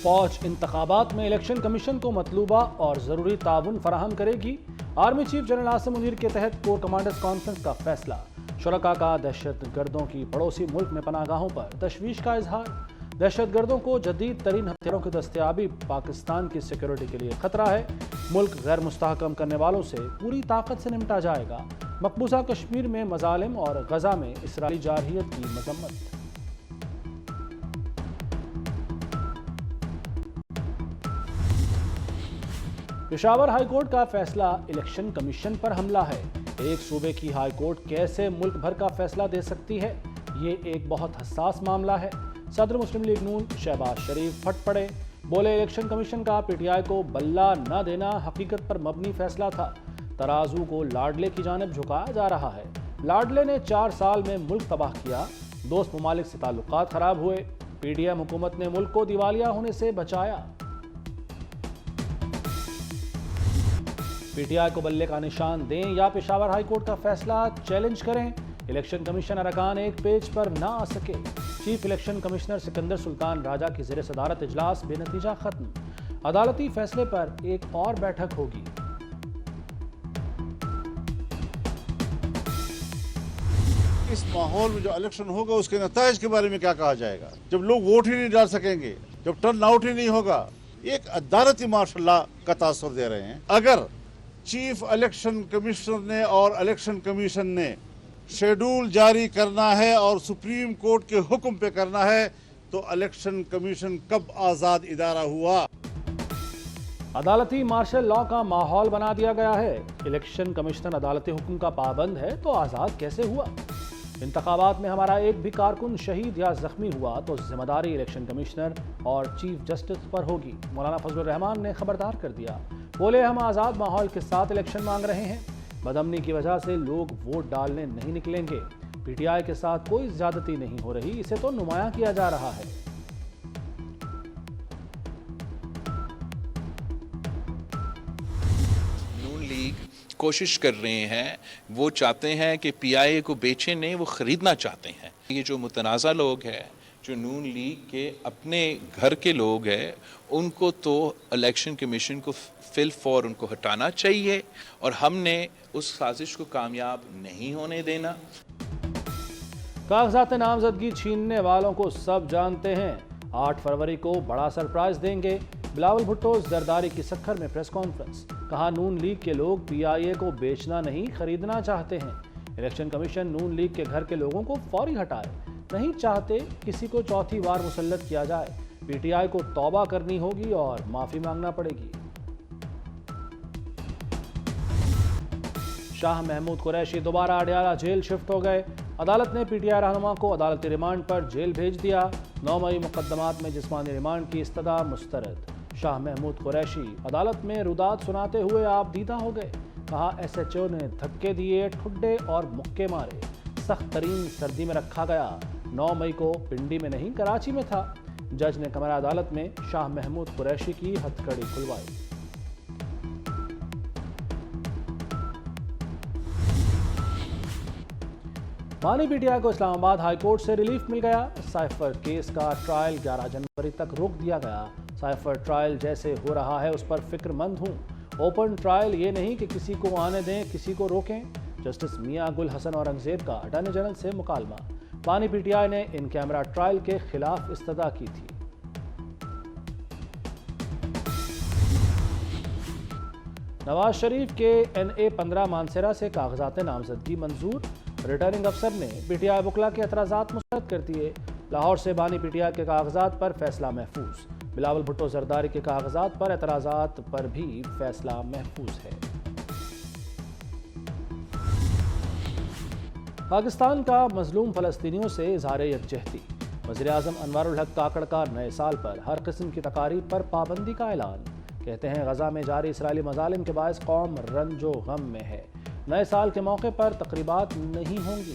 فوج انتخابات میں الیکشن کمیشن کو مطلوبہ اور ضروری تعاون فراہم کرے گی۔ Army chief general Asim Munir کے تحت کور کمانڈرز کانفرنس کا فیصلہ۔ شرکاء کا دہشت گردوں کی پڑوسی ملک میں پناہ گاہوں پر تشویش کا اظہار۔ دہشت گردوں کو جدید ترین ہتھیاروں کی دستیابی پاکستان کی سیکیورٹی کے لیے خطرہ ہے۔ ملک غیر مستحکم کرنے والوں سے پوری طاقت سے نمٹا جائے گا۔ مقبوضہ کشمیر میں مظالم اور غزہ میں اسرائیلی جارحیت کی مذمت۔ پشاور ہائی کورٹ کا فیصلہ الیکشن کمیشن پر حملہ ہے۔ ایک صوبے کی ہائی کورٹ کیسے ملک بھر کا فیصلہ دے سکتی ہے؟ یہ ایک بہت حساس معاملہ ہے۔ صدر مسلم لیگ نون شہباز شریف پھٹ پڑے، بولے الیکشن کمیشن کا پی ٹی آئی کو بلہ نہ دینا حقیقت پر مبنی فیصلہ تھا۔ ترازو کو لاڈلے کی جانب جھکایا جا رہا ہے۔ لاڈلے نے 4 سال میں ملک تباہ کیا، دوست ممالک سے تعلقات خراب ہوئے، پی ڈی ایم حکومت نے ملک کو دیوالیہ ہونے سے بچایا۔ پی ٹی آئی کو بلے کا نشان دیں یا پشاور ہائی کورٹ کا فیصلہ چیلنج کریں، الیکشن کمیشن ارکان ایک پیج پر نہ آ سکے۔ چیف الیکشن کمشنر سکندر سلطان راجہ کی زیر صدارت اجلاس بے نتیجہ ختم۔ عدالتی فیصلے پر ایک اور بیٹھک ہوگی۔ اس ماحول میں جو الیکشن ہوگا اس کے نتائج کے بارے میں کیا کہا جائے گا؟ جب لوگ ووٹ ہی نہیں ڈال سکیں گے، جب ٹرن آؤٹ ہی نہیں ہوگا، ایک عدالتی مارشل لا کا تاثر دے رہے ہیں۔ اگر چیف الیکشن کمشنر نے اور الیکشن کمیشن نے شیڈول جاری کرنا ہے اور سپریم کورٹ کے حکم پہ کرنا ہے تو الیکشن کمیشن کب آزاد ادارہ ہوا؟ عدالتی مارشل لا کا ماحول بنا دیا گیا ہے۔ الیکشن کمشنر عدالتی حکم کا پابند ہے تو آزاد کیسے ہوا؟ انتخابات میں ہمارا ایک بھی کارکن شہید یا زخمی ہوا تو ذمہ داری الیکشن کمشنر اور چیف جسٹس پر ہوگی۔ مولانا فضل الرحمان نے خبردار کر دیا، بولے ہم آزاد ماحول کے ساتھ الیکشن مانگ رہے ہیں، بدامنی کی وجہ سے لوگ ووٹ ڈالنے نہیں نکلیں گے۔ پی ٹی آئی کے ساتھ کوئی زیادتی نہیں ہو رہی، اسے تو نمایاں کیا جا رہا ہے۔ نون لیگ کوشش کر رہے ہیں، وہ چاہتے ہیں کہ پی آئی اے کو بیچیں نہیں، وہ خریدنا چاہتے ہیں۔ یہ جو متنازع لوگ ہیں، جو نون لیگ کے اپنے گھر کے لوگ ہیں، ان کو تو الیکشن کمیشن کو فی الفور ان کو ہٹانا چاہیے، اور ہم نے اس سازش کو کامیاب نہیں ہونے دینا۔ کاغذات نامزدگی چھیننے والوں کو سب جانتے ہیں، 8 فروری کو بڑا سرپرائز دیں گے۔ بلاول بھٹو زرداری کی سکھر میں پریس کانفرنس، کہا نون لیگ کے لوگ پی آئی اے کو بیچنا نہیں خریدنا چاہتے ہیں۔ الیکشن کمیشن نون لیگ کے گھر کے لوگوں کو فوری ہٹائے، نہیں چاہتے کسی کو چوتھی بار مسلط کیا جائے۔ پی ٹی آئی کو توبہ کرنی ہوگی اور معافی مانگنا پڑے گی۔ شاہ محمود قریشی دوبارہ اڈیالہ جیل شفٹ ہو گئے۔ عدالت نے پی ٹی آئی رہنما کو عدالتی ریمانڈ پر جیل بھیج دیا۔ 9 مئی مقدمات میں جسمانی ریمانڈ کی استدعا مسترد۔ شاہ محمود قریشی عدالت میں رودات سناتے ہوئے آپ دیدہ ہو گئے، کہا ایس ایچ او نے دھکے دیے، ٹھڈے اور مکے مارے، سخت ترین سردی میں رکھا گیا۔ 9 مئی کو پنڈی میں نہیں کراچی میں تھا۔ جج نے کمرہ عدالت میں شاہ محمود قریشی کی ہتھکڑی کھلوائی۔ بانی پی ٹی آئی کو اسلام آباد ہائی کورٹ سے ریلیف مل گیا۔ سائفر کیس کا ٹرائل 11 جنوری تک روک دیا گیا۔ سائفر ٹرائل جیسے ہو رہا ہے اس پر فکر مند ہوں، اوپن ٹرائل یہ نہیں کہ کسی کو آنے دیں کسی کو روکیں۔ جسٹس میاں گل حسن اورنگزیب کا اٹارنی جنرل سے مکالمہ۔ بانی پی ٹی آئی نے ان کیمرہ ٹرائل کے خلاف استدعا کی تھی۔ نواز شریف کے NA-15 مانسیرا سے کاغذات نامزدگی منظور، ریٹرننگ افسر نے پی ٹی آئی وکلا کے اعتراضات مسترد کر دیے۔ لاہور سے بانی پی ٹی آئی کے کاغذات پر فیصلہ محفوظ، بلاول بھٹو زرداری کے کاغذات پر اعتراضات پر بھی فیصلہ محفوظ ہے۔ پاکستان کا مظلوم فلسطینیوں سے اظہار یکجہتی، وزیراعظم انوار الحق کاکڑ کا نئے سال پر ہر قسم کی تقاریب پر پابندی کا اعلان، کہتے ہیں غزہ میں جاری اسرائیلی مظالم کے باعث قوم رنج و غم میں ہے، نئے سال کے موقع پر تقریبات نہیں ہوں گی۔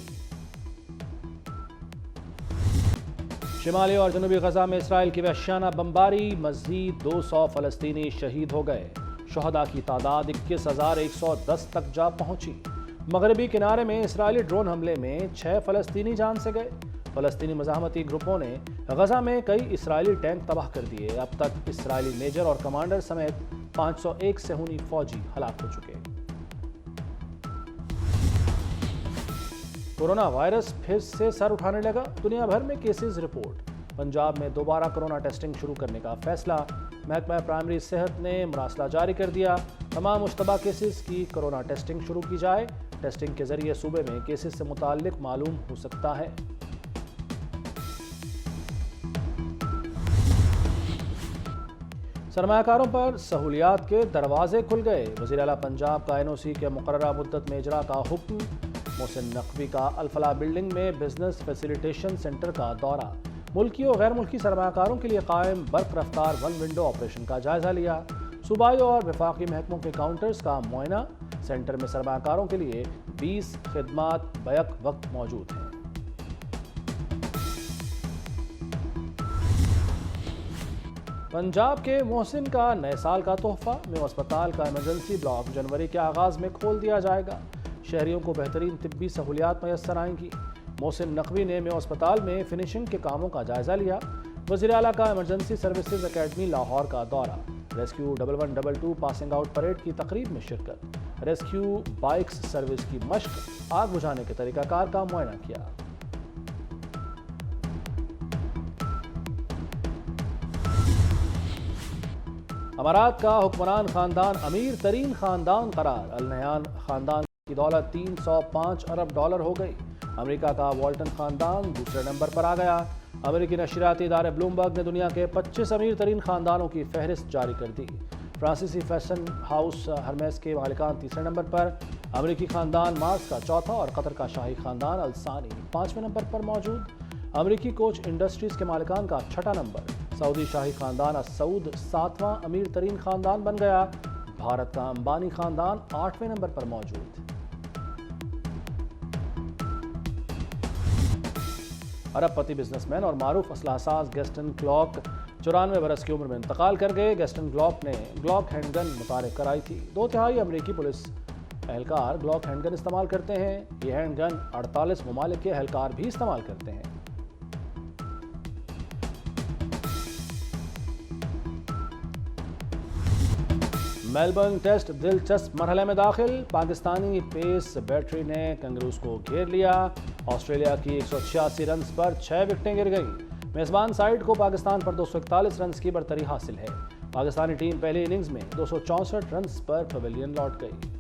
شمالی اور جنوبی غزہ میں اسرائیل کی وحشیانہ بمباری، مزید 200 فلسطینی شہید ہو گئے، شہداء کی تعداد 21,110 تک جا پہنچی۔ مغربی کنارے میں اسرائیلی ڈرون حملے میں 6 فلسطینی جان سے گئے۔ فلسطینی مزاحمتی گروپوں نے غزہ میں کئی اسرائیلی ٹینک تباہ کر دیے۔ اب تک اسرائیلی میجر اور کمانڈر سمیت 501 صہیونی فوجی ہلاک ہو چکے۔ کورونا وائرس پھر سے سر اٹھانے لگا، دنیا بھر میں کیسز رپورٹ۔ پنجاب میں دوبارہ کورونا ٹیسٹنگ شروع کرنے کا فیصلہ، محکمہ پرائمری صحت نے مراسلہ جاری کر دیا۔ تمام مشتبہ کیسز کی کورونا ٹیسٹنگ شروع کی جائے، ٹیسٹنگ کے ذریعے صوبے میں کیسز سے متعلق معلوم ہو سکتا ہے۔ سرمایہ کاروں پر سہولیات کے دروازے کھل گئے، وزیر اعلیٰ پنجاب کا NOC کے مقررہ مدت میں اجرا کا حکم۔ محسن نقوی کا الفلاح بلڈنگ میں بزنس فیسیلیٹیشن سینٹر کا دورہ، ملکی اور غیر ملکی سرمایہ کاروں کے لیے قائم برق رفتار ون ونڈو آپریشن کا جائزہ لیا۔ صوبائی اور وفاقی محکموں کے کاؤنٹرز کا معائنہ، سینٹر میں سرمایہ کاروں کے لیے 20 خدمات بیک وقت موجود ہیں۔ پنجاب کے محسن کا نئے سال کا تحفہ، میو اسپتال کا ایمرجنسی بلاک جنوری کے آغاز میں کھول دیا جائے گا، شہریوں کو بہترین طبی سہولیات میسر آئیں گی۔ محسن نقوی نے میو اسپتال میں فنشنگ کے کاموں کا جائزہ لیا۔ وزیر اعلیٰ کا ایمرجنسی سروسز اکیڈمی لاہور کا دورہ، ریسکیو 1122 پاسنگ آؤٹ پریڈ کی تقریب میں شرکت، ریسکیو بائکس سروس کی مشق، آگ بجھانے کے طریقہ کار کا معائنہ کیا۔ امارات کا حکمران خاندان امیر ترین خاندان قرار، النہیان خاندان کی دولت 305 ارب ڈالر ہو گئی۔ امریکہ کا والٹن خاندان دوسرے نمبر پر آ گیا۔ امریکی نشریاتی ادارے بلومبرگ نے دنیا کے 25 امیر ترین خاندانوں کی فہرست جاری کر دی۔ فرانسیسی فیشن ہاؤس ہرمیس کے مالکان تیسرے نمبر پر، امریکی خاندان مارس کا چوتھا اور قطر کا شاہی خاندان الثانی 5ویں نمبر پر موجود۔ امریکی کوچ انڈسٹریز کے مالکان کا چھٹا نمبر، سعودی شاہی خاندان السعود 7واں امیر ترین خاندان بن گیا۔ بھارت کا امبانی خاندان 8ویں نمبر پر موجود۔ ارب پتی بزنس مین اور معروف اسلحہ ساز گیسٹن گلوک 94 برس کی عمر میں انتقال کر گئے۔ گیسٹن گلوک نے گلوک ہینڈ گن متعارف کرائی تھی۔ 2/3 امریکی پولیس اہلکار گلوک ہینڈ گن استعمال کرتے ہیں۔ یہ ہینڈ گن 48 ممالک کے اہلکار بھی استعمال کرتے ہیں۔ میلبرن ٹیسٹ دلچسپ مرحلے میں داخل، پاکستانی پیس بیٹری نے کنگروز کو گھیر لیا۔ آسٹریلیا کی 186 رنز پر 6 وکٹیں گر گئیں۔ میزبان سائیڈ کو پاکستان پر 241 رنز کی برتری حاصل ہے۔ پاکستانی ٹیم پہلی اننگز میں 264 رنز پر پویلین لوٹ گئی۔